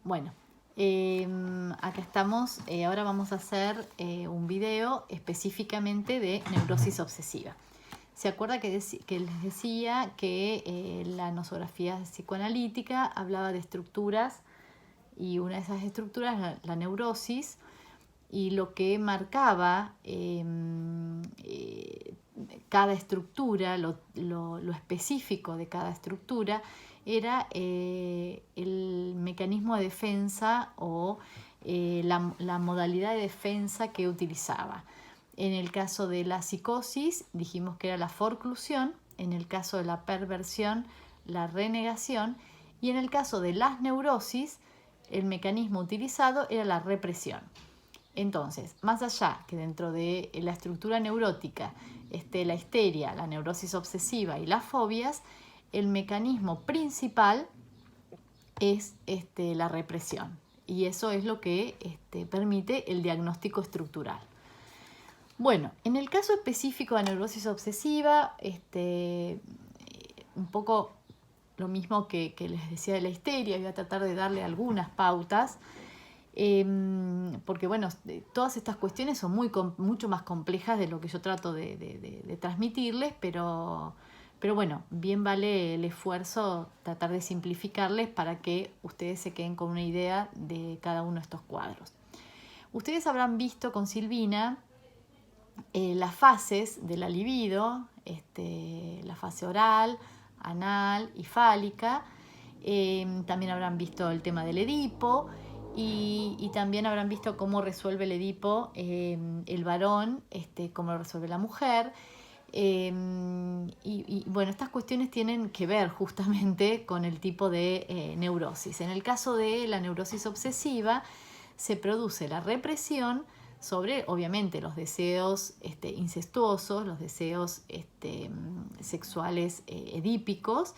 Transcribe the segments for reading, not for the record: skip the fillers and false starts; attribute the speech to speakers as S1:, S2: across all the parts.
S1: Bueno, acá estamos. Ahora vamos a hacer un video específicamente de neurosis obsesiva. ¿Se acuerda que les decía que la nosografía psicoanalítica hablaba de estructuras y una de esas estructuras, la neurosis, y lo que marcaba cada estructura, lo específico de cada estructura, era el mecanismo de defensa o la modalidad de defensa que utilizaba. En el caso de la psicosis dijimos que era la forclusión, en el caso de la perversión, la renegación, y en el caso de las neurosis, el mecanismo utilizado era la represión. Entonces, más allá que dentro de la estructura neurótica esté la histeria, la neurosis obsesiva y las fobias, el mecanismo principal es la represión. Y eso es lo que permite el diagnóstico estructural. Bueno, en el caso específico de neurosis obsesiva, un poco lo mismo que les decía de la histeria, voy a tratar de darle algunas pautas. Porque bueno, todas estas cuestiones son mucho más complejas de lo que yo trato de transmitirles, pero bueno, bien vale el esfuerzo tratar de simplificarles para que ustedes se queden con una idea de cada uno de estos cuadros. Ustedes habrán visto con Silvina las fases de la libido, la fase oral, anal y fálica. También habrán visto el tema del Edipo. Y también habrán visto cómo resuelve el Edipo el varón, cómo lo resuelve la mujer. Y bueno, estas cuestiones tienen que ver justamente con el tipo de neurosis. En el caso de la neurosis obsesiva, se produce la represión sobre, obviamente, los deseos incestuosos, los deseos sexuales edípicos.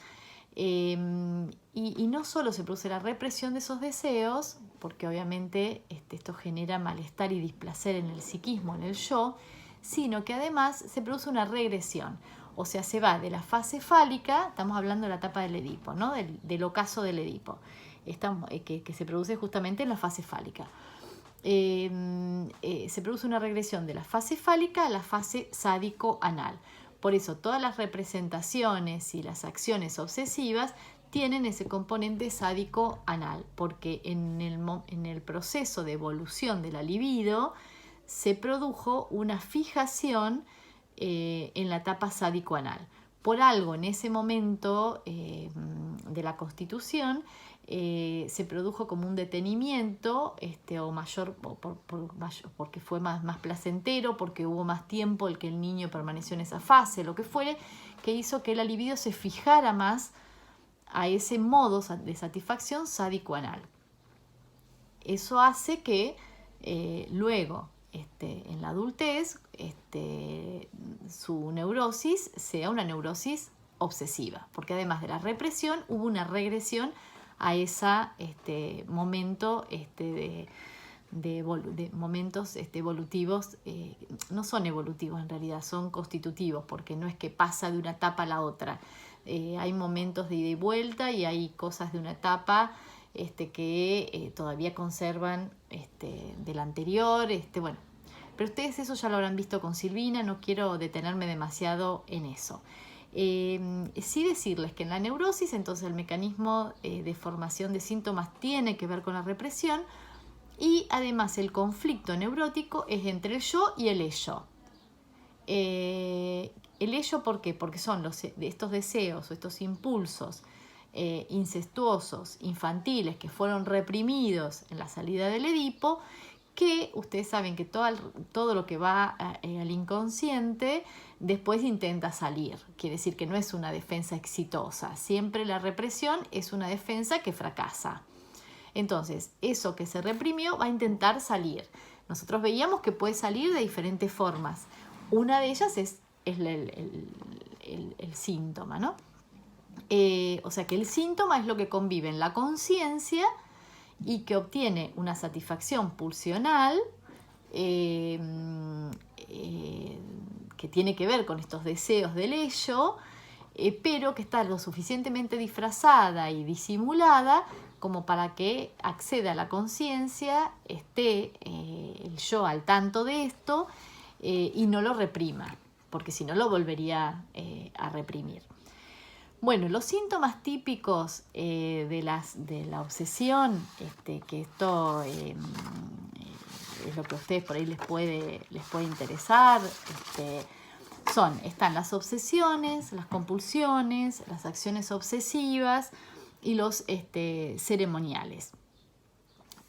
S1: Y no solo se produce la represión de esos deseos, porque obviamente esto genera malestar y displacer en el psiquismo, en el yo, sino que además se produce una regresión. O sea, se va de la fase fálica, estamos hablando de la etapa del Edipo, ¿no? del ocaso del Edipo, que se produce justamente en la fase fálica. Se produce una regresión de la fase fálica a la fase sádico-anal. Por eso todas las representaciones y las acciones obsesivas tienen ese componente sádico-anal, porque en el proceso de evolución de la libido se produjo una fijación en la etapa sádico-anal. Por algo en ese momento de la constitución se produjo como un detenimiento o mayor, porque fue más placentero, porque hubo más tiempo el que el niño permaneció en esa fase, lo que fuere, que hizo que la libido se fijara más a ese modo de satisfacción sádico-anal. Eso hace que luego, en la adultez, su neurosis sea una neurosis obsesiva, porque además de la represión hubo una regresión a ese momento de momentos evolutivos. No son evolutivos en realidad, son constitutivos, porque no es que pasa de una etapa a la otra. Hay momentos de ida y vuelta y hay cosas de una etapa que todavía conservan del anterior. Bueno, pero ustedes eso ya lo habrán visto con Silvina, no quiero detenerme demasiado en eso. Sí decirles que en la neurosis, entonces el mecanismo de formación de síntomas tiene que ver con la represión, y además el conflicto neurótico es entre el yo y el ello. El ello, ¿por qué? Porque son estos deseos o estos impulsos incestuosos, infantiles, que fueron reprimidos en la salida del Edipo, que ustedes saben que todo lo que va al inconsciente después intenta salir. Quiere decir que no es una defensa exitosa. Siempre la represión es una defensa que fracasa. Entonces, eso que se reprimió va a intentar salir. Nosotros veíamos que puede salir de diferentes formas. Una de ellas es el síntoma, ¿no? O sea que el síntoma es lo que convive en la conciencia y que obtiene una satisfacción pulsional que tiene que ver con estos deseos del ello, pero que está lo suficientemente disfrazada y disimulada como para que acceda a la conciencia, esté el yo al tanto de esto y no lo reprima, porque si no lo volvería a reprimir. Bueno, los síntomas típicos de la obsesión, que esto es lo que a ustedes por ahí les puede interesar, están las obsesiones, las compulsiones, las acciones obsesivas y los ceremoniales.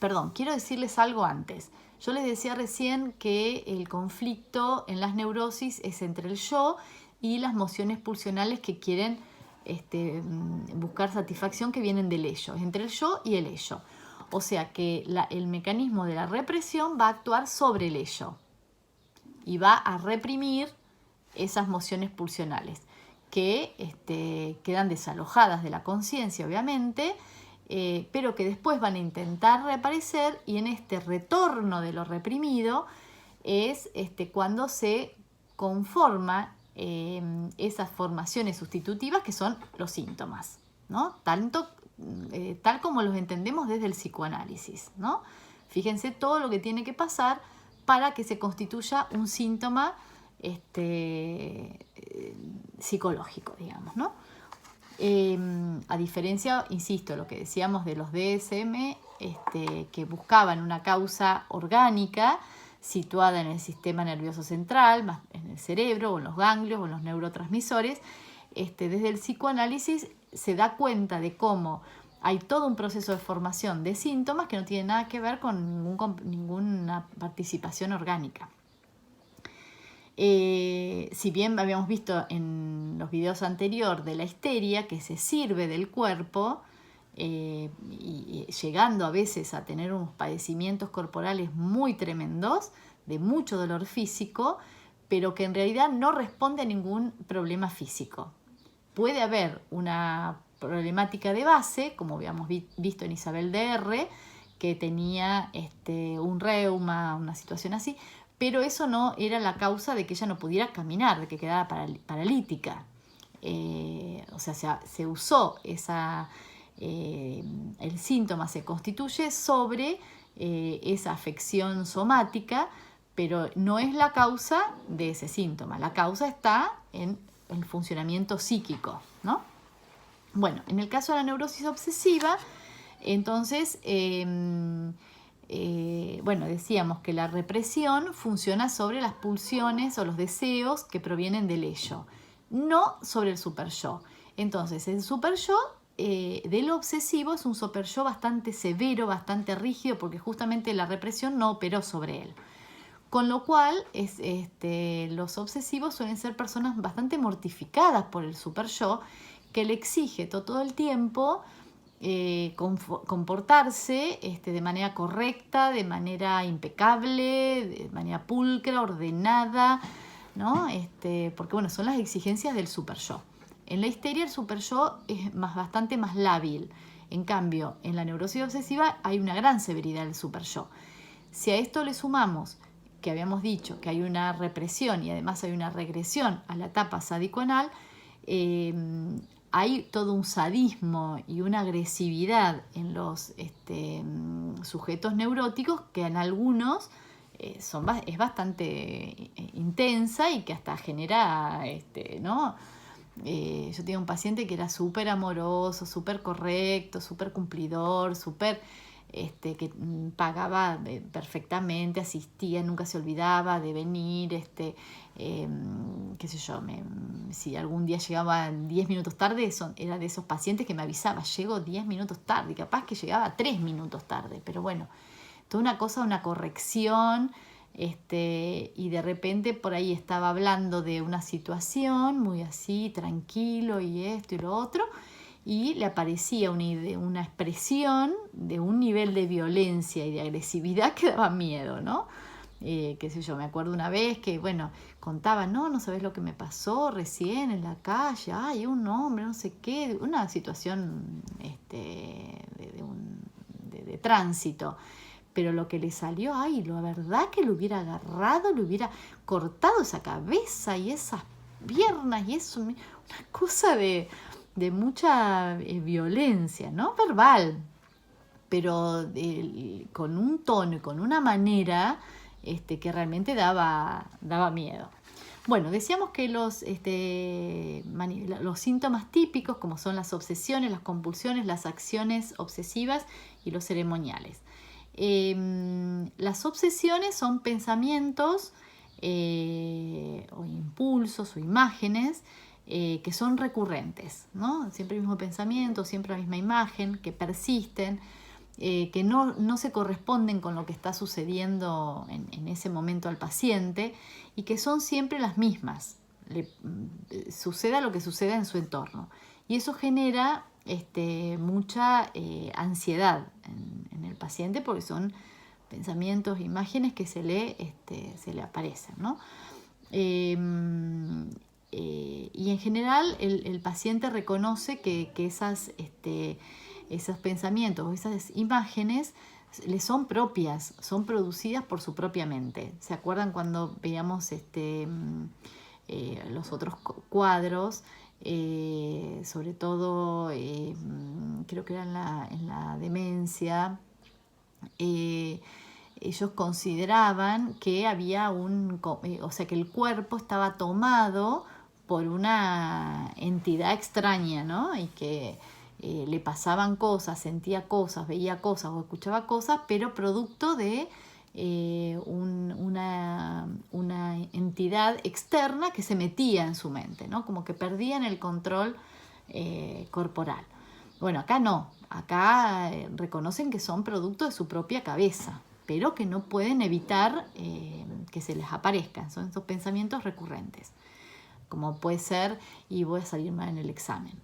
S1: Perdón, quiero decirles algo antes. Yo les decía recién que el conflicto en las neurosis es entre el yo y las mociones pulsionales que quieren buscar satisfacción, que vienen del ello, entre el yo y el ello. O sea que el mecanismo de la represión va a actuar sobre el ello y va a reprimir esas mociones pulsionales que quedan desalojadas de la conciencia, obviamente, pero que después van a intentar reaparecer, y en este retorno de lo reprimido es cuando se conforma esas formaciones sustitutivas que son los síntomas, ¿no? Tal como los entendemos desde el psicoanálisis, ¿no? Fíjense todo lo que tiene que pasar para que se constituya un síntoma psicológico, digamos, ¿no? A diferencia, insisto, lo que decíamos de los DSM, que buscaban una causa orgánica situada en el sistema nervioso central, más en el cerebro, o en los ganglios, o en los neurotransmisores, desde el psicoanálisis se da cuenta de cómo hay todo un proceso de formación de síntomas que no tiene nada que ver con ninguna participación orgánica. Si bien habíamos visto en los videos anteriores de la histeria que se sirve del cuerpo, y llegando a veces a tener unos padecimientos corporales muy tremendos, de mucho dolor físico, pero que en realidad no responde a ningún problema físico. Puede haber una problemática de base, como habíamos visto en Isabel DR, que tenía un reuma, una situación así, pero eso no era la causa de que ella no pudiera caminar, de que quedara paralítica. O sea, se usó el síntoma se constituye sobre esa afección somática, pero no es la causa de ese síntoma. La causa está en el funcionamiento psíquico, ¿no? Bueno, en el caso de la neurosis obsesiva, entonces, decíamos que la represión funciona sobre las pulsiones o los deseos que provienen del ello, no sobre el superyo. Entonces, el superyo del obsesivo es un superyo bastante severo, bastante rígido, porque justamente la represión no operó sobre él. Con lo cual, los obsesivos suelen ser personas bastante mortificadas por el superyo, que le exige todo el tiempo comportarse de manera correcta, de manera impecable, de manera pulcra, ordenada, ¿no? Porque bueno, son las exigencias del superyo. En la histeria el superyo es bastante más lábil. En cambio, en la neurosis obsesiva hay una gran severidad del superyo. Si a esto le sumamos que habíamos dicho que hay una represión y además hay una regresión a la etapa sádico-anal, hay todo un sadismo y una agresividad en los sujetos neuróticos que en algunos es bastante intensa y que hasta genera, ¿no? Yo tenía un paciente que era súper amoroso, súper correcto, súper cumplidor, súper que pagaba perfectamente, asistía, nunca se olvidaba de venir, qué sé yo, si algún día llegaba 10 minutos tarde, era de esos pacientes que me avisaba, llego 10 minutos tarde, capaz que llegaba 3 minutos tarde, pero bueno, toda una cosa, una corrección, y de repente por ahí estaba hablando de una situación muy así, tranquilo y esto y lo otro, y le aparecía una expresión de un nivel de violencia y de agresividad que daba miedo, ¿no? Qué sé yo, me acuerdo una vez que, bueno, contaba, no sabes lo que me pasó recién en la calle, ay, un hombre, no sé qué, una situación de tránsito, pero lo que le salió, ay, la verdad que lo hubiera agarrado, le hubiera cortado esa cabeza y esas piernas y eso, una cosa de mucha violencia, ¿no? Verbal. pero con un tono y con una manera que realmente daba miedo. Bueno, decíamos que los síntomas típicos, como son las obsesiones, las compulsiones, las acciones obsesivas y los ceremoniales. Las obsesiones son pensamientos o impulsos o imágenes que son recurrentes, ¿no? Siempre el mismo pensamiento, siempre la misma imagen, que persisten, que no se corresponden con lo que está sucediendo en ese momento al paciente y que son siempre las mismas, suceda lo que suceda en su entorno. Y eso genera mucha ansiedad en el paciente porque son pensamientos, imágenes que se le aparecen, ¿no? Y en general el paciente reconoce que esos pensamientos o esas imágenes le son propias, son producidas por su propia mente. ¿Se acuerdan cuando veíamos los otros cuadros? Sobre todo, creo que era en la demencia, ellos consideraban que había o sea, que el cuerpo estaba tomado por una entidad extraña, ¿no? Y que le pasaban cosas, sentía cosas, veía cosas o escuchaba cosas, pero producto de una entidad externa que se metía en su mente, ¿no? Como que perdían el control corporal. Bueno, acá no, acá reconocen que son producto de su propia cabeza, pero que no pueden evitar que se les aparezcan, son estos pensamientos recurrentes, como puede ser, y voy a salir mal en el examen.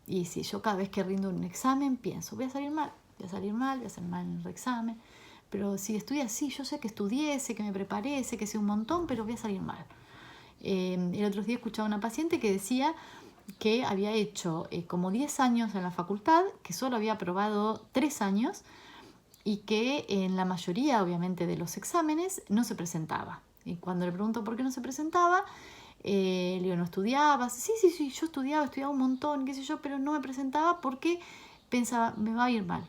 S1: Y si yo cada vez que rindo un examen pienso, voy a salir mal en el examen, pero si estudio así, yo sé que estudié, sé que me preparé, sé que sé un montón, pero voy a salir mal. El otro día escuchaba a una paciente que decía que había hecho como 10 años en la facultad, que solo había aprobado 3 años y que en la mayoría, obviamente, de los exámenes no se presentaba. Y cuando le pregunto por qué no se presentaba, le digo, ¿no estudiabas? Sí, yo estudiaba un montón, qué sé yo, pero no me presentaba porque pensaba, me va a ir mal.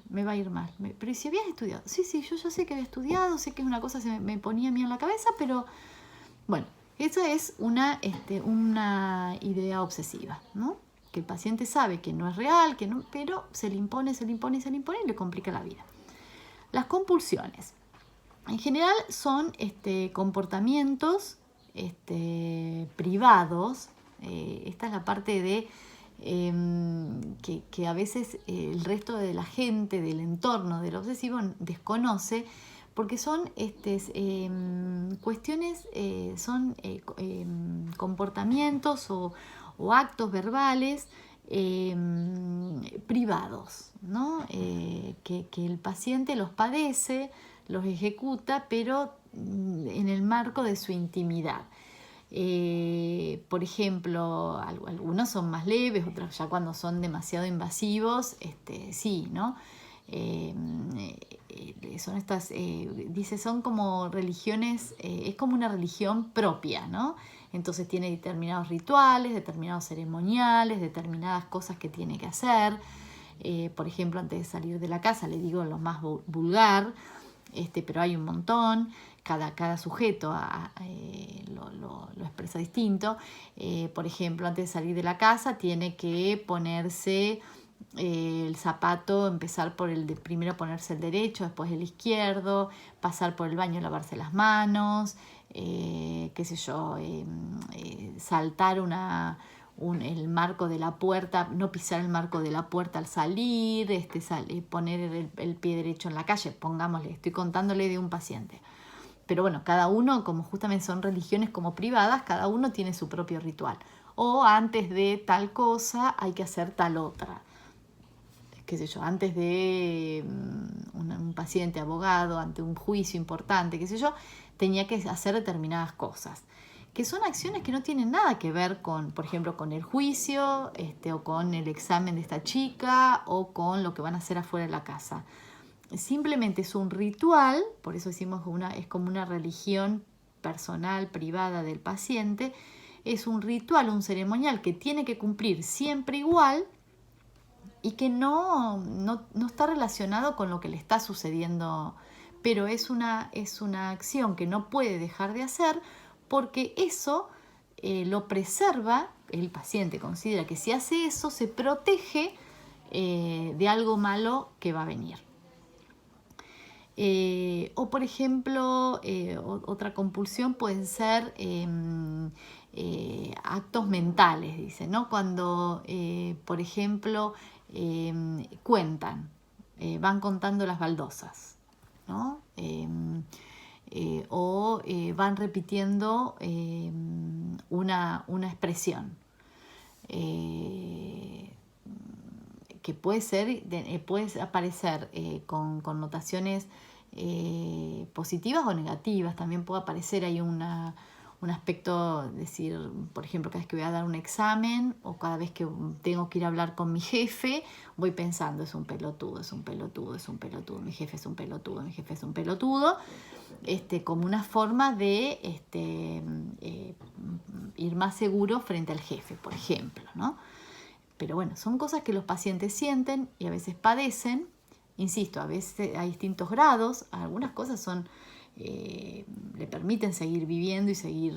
S1: Pero ¿y si habías estudiado? Sí, yo ya sé que había estudiado, sé que es una cosa que se me ponía a mí en la cabeza, pero bueno, esa es una idea obsesiva, ¿no? Que el paciente sabe que no es real, que no, pero se le impone y le complica la vida. Las compulsiones. En general son comportamientos privados. Esta es la parte de que a veces el resto de la gente, del entorno del obsesivo desconoce, porque son cuestiones, son comportamientos o actos verbales privados, ¿no? Que el paciente los padece, los ejecuta, pero en el marco de su intimidad. Por ejemplo, algunos son más leves, otros ya cuando son demasiado invasivos, sí, ¿no? Son estas, dice, son como religiones, es como una religión propia, ¿no? Entonces tiene determinados rituales, determinados ceremoniales, determinadas cosas que tiene que hacer. Por ejemplo, antes de salir de la casa, le digo lo más vulgar, pero hay un montón. Cada sujeto lo expresa distinto. Por ejemplo, antes de salir de la casa tiene que ponerse el zapato, empezar por primero ponerse el derecho, después el izquierdo, pasar por el baño, lavarse las manos, qué sé yo, saltar el marco de la puerta, no pisar el marco de la puerta al salir, poner el pie derecho en la calle, pongámosle, estoy contándole de un paciente. Pero bueno, cada uno, como justamente son religiones como privadas, cada uno tiene su propio ritual. O antes de tal cosa hay que hacer tal otra. Qué sé yo, antes de un paciente abogado, ante un juicio importante, qué sé yo, tenía que hacer determinadas cosas. Que son acciones que no tienen nada que ver con, por ejemplo, con el juicio, o con el examen de esta chica, o con lo que van a hacer afuera de la casa. Simplemente es un ritual, por eso decimos es como una religión personal, privada del paciente. Es un ritual, un ceremonial que tiene que cumplir siempre igual, y que no está relacionado con lo que le está sucediendo, pero es una acción que no puede dejar de hacer porque eso lo preserva. El paciente considera que si hace eso se protege de algo malo que va a venir. O por ejemplo, otra compulsión pueden ser actos mentales, dice, ¿no? Cuando, por ejemplo, cuentan, van contando las baldosas, ¿no? O van repitiendo una expresión. Que puede aparecer con connotaciones positivas o negativas. También puede aparecer ahí un aspecto, decir, por ejemplo, cada vez que voy a dar un examen o cada vez que tengo que ir a hablar con mi jefe, voy pensando, es un pelotudo, es un pelotudo, es un pelotudo, mi jefe es un pelotudo, mi jefe es un pelotudo, como una forma de ir más seguro frente al jefe, por ejemplo, ¿no? Pero bueno, son cosas que los pacientes sienten y a veces padecen. Insisto, a veces hay distintos grados. Algunas cosas le permiten seguir viviendo y seguir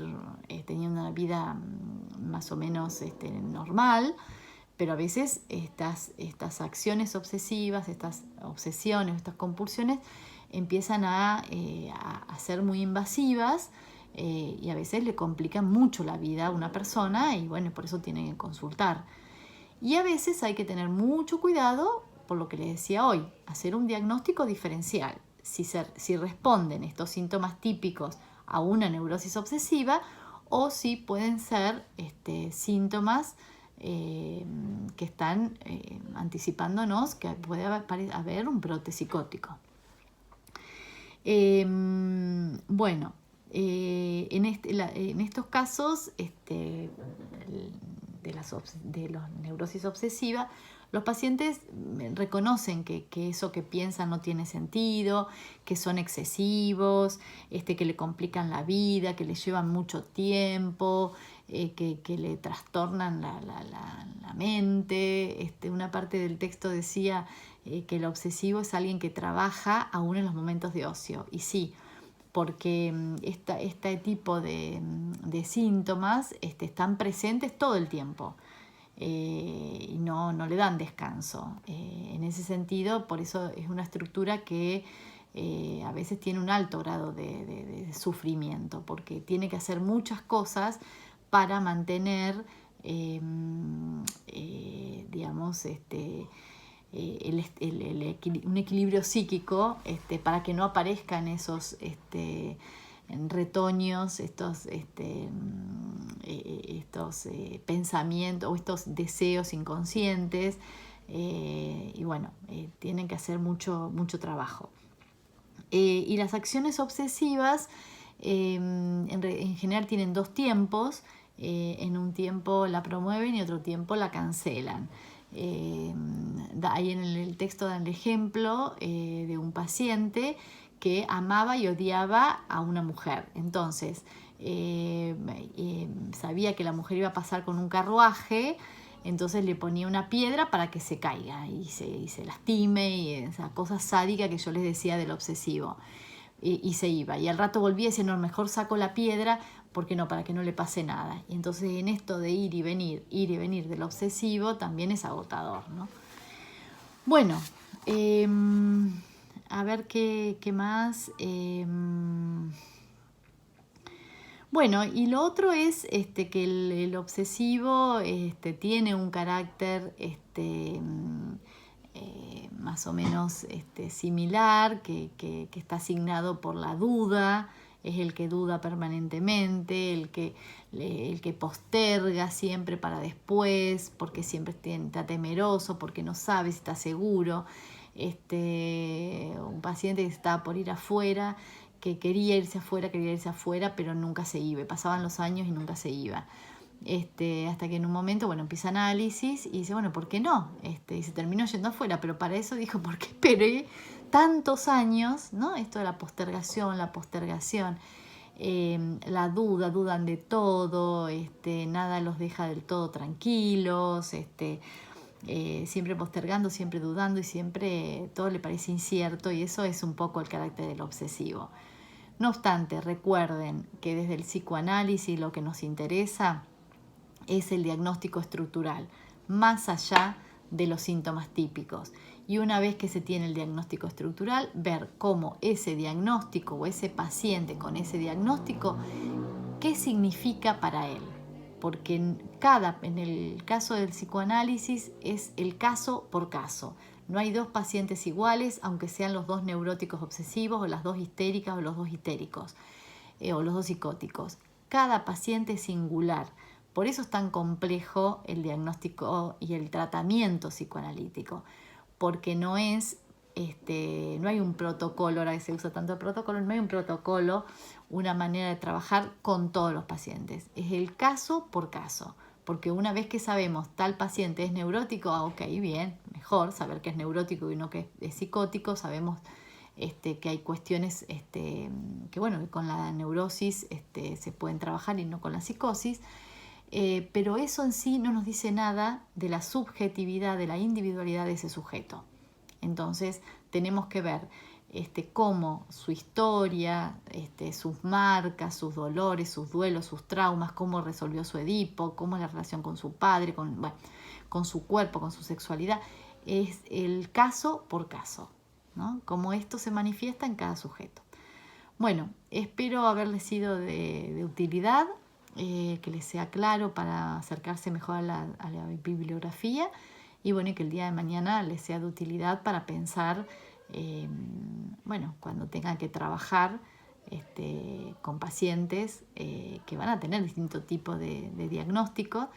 S1: teniendo una vida más o menos normal. Pero a veces estas acciones obsesivas, estas obsesiones, estas compulsiones empiezan a ser muy invasivas y a veces le complican mucho la vida a una persona y bueno, por eso tienen que consultar. Y a veces hay que tener mucho cuidado, por lo que les decía hoy, hacer un diagnóstico diferencial. Si responden estos síntomas típicos a una neurosis obsesiva o si pueden ser síntomas que están anticipándonos que puede haber un brote psicótico. Bueno, en estos casos de la neurosis obsesiva, los pacientes reconocen que eso que piensan no tiene sentido, que son excesivos, que le complican la vida, que le llevan mucho tiempo, que le trastornan la mente. Una parte del texto decía que el obsesivo es alguien que trabaja aún en los momentos de ocio. Y sí, porque este tipo de síntomas están presentes todo el tiempo y no le dan descanso. En ese sentido, por eso es una estructura que a veces tiene un alto grado de sufrimiento, porque tiene que hacer muchas cosas para mantener, digamos, un equilibrio psíquico para que no aparezcan esos retoños, estos pensamientos o estos deseos inconscientes y bueno, tienen que hacer mucho trabajo. Y las acciones obsesivas en general tienen dos tiempos. En un tiempo la promueven y otro tiempo la cancelan. Ahí en el texto dan el ejemplo de un paciente que amaba y odiaba a una mujer. Entonces, sabía que la mujer iba a pasar con un carruaje, entonces le ponía una piedra para que se caiga y se lastime, y esa cosa sádica que yo les decía del obsesivo. Y se iba. Y al rato volvía y decía, no, mejor saco la piedra, porque no, para que no le pase nada. Y entonces en esto de ir y venir del obsesivo también es agotador, ¿no? Bueno, a ver qué más. Bueno, y lo otro es que el obsesivo tiene un carácter más o menos similar, que está asignado por la duda. Es el que duda permanentemente, el que posterga siempre para después, porque siempre está temeroso, porque no sabe si está seguro. Un paciente que estaba por ir afuera, que quería irse afuera, pero nunca se iba. Pasaban los años y nunca se iba. Hasta que en un momento, bueno, empieza análisis y dice, bueno, ¿por qué no? Y se terminó yendo afuera, pero para eso dijo, ¿por qué esperé tantos años? ¿No? Esto de la postergación, la duda, dudan de todo, nada los deja del todo tranquilos, siempre postergando, siempre dudando y siempre todo le parece incierto, y eso es un poco el carácter del obsesivo. No obstante, recuerden que desde el psicoanálisis lo que nos interesa es el diagnóstico estructural, más allá de los síntomas típicos. Y una vez que se tiene el diagnóstico estructural, ver cómo ese diagnóstico o ese paciente con ese diagnóstico, qué significa para él. Porque en el caso del psicoanálisis es el caso por caso. No hay dos pacientes iguales, aunque sean los dos neuróticos obsesivos o las dos histéricas o los dos histéricos o los dos psicóticos. Cada paciente es singular. Por eso es tan complejo el diagnóstico y el tratamiento psicoanalítico, porque no hay un protocolo, ahora que se usa tanto el protocolo, no hay un protocolo, una manera de trabajar con todos los pacientes. Es el caso por caso, porque una vez que sabemos tal paciente es neurótico, ok, bien, mejor saber que es neurótico y no que es psicótico, sabemos que hay cuestiones que con la neurosis se pueden trabajar y no con la psicosis, pero eso en sí no nos dice nada de la subjetividad, de la individualidad de ese sujeto. Entonces tenemos que ver cómo su historia, sus marcas, sus dolores, sus duelos, sus traumas, cómo resolvió su Edipo, cómo es la relación con su padre, con su cuerpo, con su sexualidad. Es el caso por caso, ¿no? Cómo esto se manifiesta en cada sujeto. Bueno, espero haberles sido de utilidad, que les sea claro para acercarse mejor a la bibliografía, y bueno, y que el día de mañana les sea de utilidad para pensar, cuando tengan que trabajar con pacientes que van a tener distintos tipos de diagnóstico.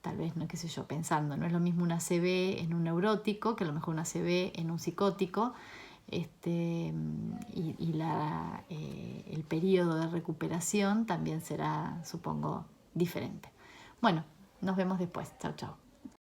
S1: Tal vez, no, qué sé yo, pensando, no es lo mismo una ACV en un neurótico que a lo mejor una ACV en un psicótico, el periodo de recuperación también será, supongo, diferente. Bueno, nos vemos después. Chao, chao.